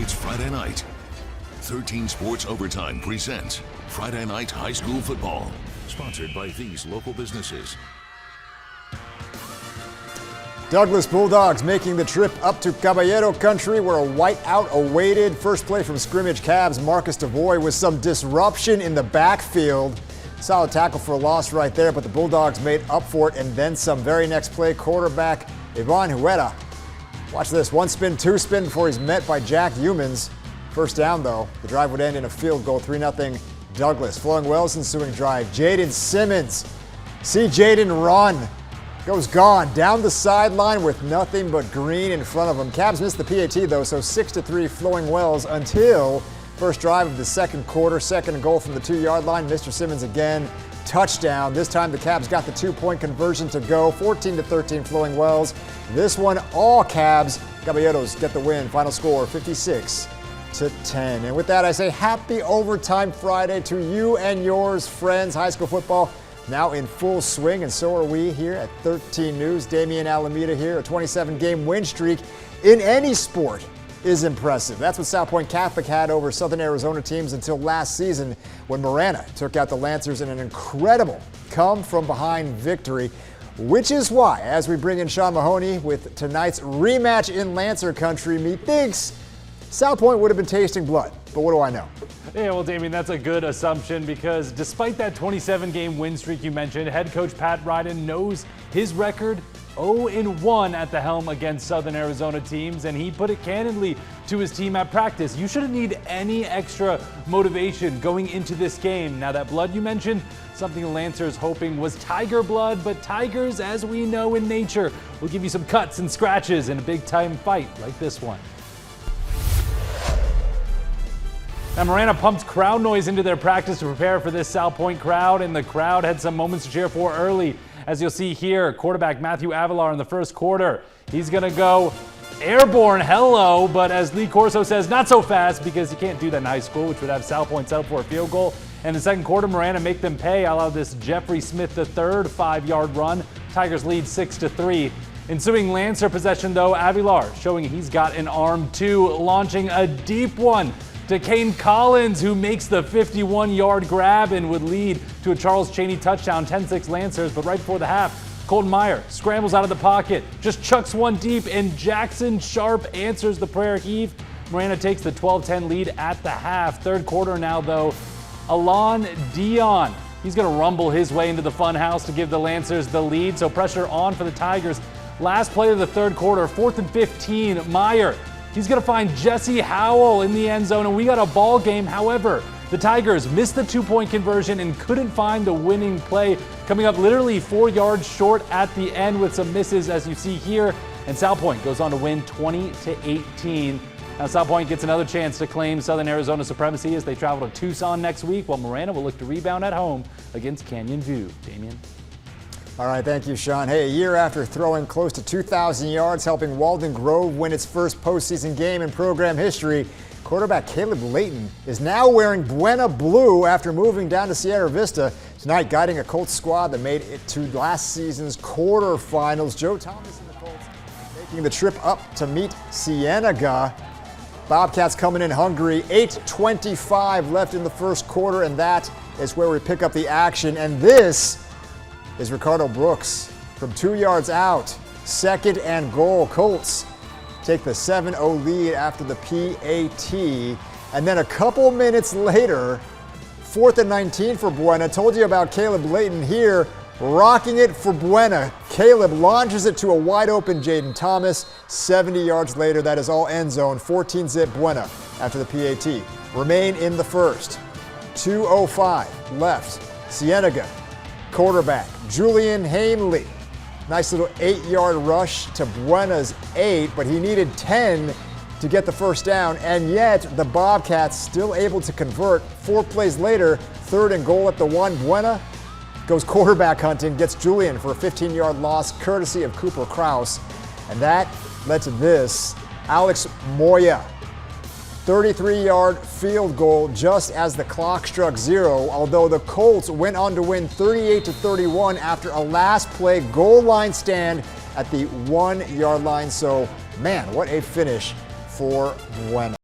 It's Friday night. 13 Sports Overtime presents Friday Night High School Football, sponsored by these local businesses. Douglas Bulldogs making the trip up to Caballero country where a whiteout awaited. First play from scrimmage Cavs Marcus DeVoy with some disruption in the backfield. Solid tackle for a loss right there, but the Bulldogs made up for it and then some. Very next play, quarterback Ivan Huerta. Watch this, one spin, two spin before he's met by Jack Humans. First down though, the drive would end in a field goal, 3-0 Douglas. Flowing Wells ensuing drive, Jaden Simmons. See Jaden run. Goes gone down the sideline with nothing but green in front of him. Cavs missed the PAT though, so 6-3 Flowing Wells until first drive of the second quarter. Second and goal from the 2-yard line. Mr. Simmons again, touchdown. This time the Cavs got the 2-point conversion to go. 14-13 Flowing Wells. This one all Cavs. Caballeros get the win. Final score 56-10. And with that I say happy Overtime Friday to you and yours, friends. High school football now in full swing, and so are we here at 13 News. Damian Alameda here. A 27-game win streak in any sport is impressive. That's what South Point Catholic had over Southern Arizona teams until last season when Marana took out the Lancers in an incredible come-from-behind victory, which is why, as we bring in Sean Mahoney with tonight's rematch in Lancer country, methinks South Point would have been tasting blood, but what do I know? Yeah, well, Damien, that's a good assumption because despite that 27-game win streak you mentioned, head coach Pat Ryden knows his record 0-1 at the helm against Southern Arizona teams, and he put it candidly to his team at practice. You shouldn't need any extra motivation going into this game. Now, that blood you mentioned, something the Lancers hoping was tiger blood, but tigers, as we know in nature, will give you some cuts and scratches in a big-time fight like this one. Now, Marana pumped crowd noise into their practice to prepare for this South Point crowd, and the crowd had some moments to cheer for early. As you'll see here, quarterback Matthew Avilar in the first quarter. He's going to go airborne hello, but as Lee Corso says, not so fast because you can't do that in high school, which would have South Point set up for a field goal. And the second quarter, Marana make them pay. I allow this Jeffrey Smith III 5-yard run. Tigers lead 6-3. Ensuing Lancer possession, though, Avilar showing he's got an arm too, launching a deep one to Kane Collins, who makes the 51-yard grab and would lead to a Charles Cheney touchdown, 10-6 Lancers. But right before the half, Colton Meyer scrambles out of the pocket, just chucks one deep, and Jackson Sharp answers the prayer heave. Marana takes the 12-10 lead at the half. Third quarter now, though, Alon Dion. He's going to rumble his way into the fun house to give the Lancers the lead, so pressure on for the Tigers. Last play of the third quarter, 4th and 15, Meyer. He's going to find Jesse Howell in the end zone, and we got a ball game. However, the Tigers missed the 2-point conversion and couldn't find the winning play, coming up literally 4 yards short at the end with some misses, as you see here. And South Point goes on to win 20-18. Now, South Point gets another chance to claim Southern Arizona supremacy as they travel to Tucson next week, while Marana will look to rebound at home against Canyon View. Damien? All right, thank you, Sean. Hey, a year after throwing close to 2,000 yards, helping Walden Grove win its first postseason game in program history, quarterback Caleb Layton is now wearing Buena Blue after moving down to Sierra Vista. Tonight, guiding a Colts squad that made it to last season's quarterfinals. Joe Thomas and the Colts making the trip up to meet Cienega. Bobcats coming in hungry. 8:25 left in the first quarter, and that is where we pick up the action. And this is Ricardo Brooks from 2 yards out. Second and goal. Colts take the 7-0 lead after the PAT. And then a couple minutes later, 4th and 19 for Buena. Told you about Caleb Layton here, rocking it for Buena. Caleb launches it to a wide open Jaden Thomas. 70 yards later, that is all end zone. 14-zip Buena after the PAT. Remain in the first. 2:05 left. Cienega, quarterback Julian Hanley. Nice little 8-yard rush to Buena's 8, but he needed 10 to get the first down, and yet the Bobcats still able to convert. 4 plays later, 3rd and goal at the 1. Buena goes quarterback hunting, gets Julian for a 15-yard loss, courtesy of Cooper Kraus, and that led to this. Alex Moya, 33-yard field goal just as the clock struck 0, although the Colts went on to win 38-31 after a last play goal line stand at the 1-yard line. So, man, what a finish for Buena.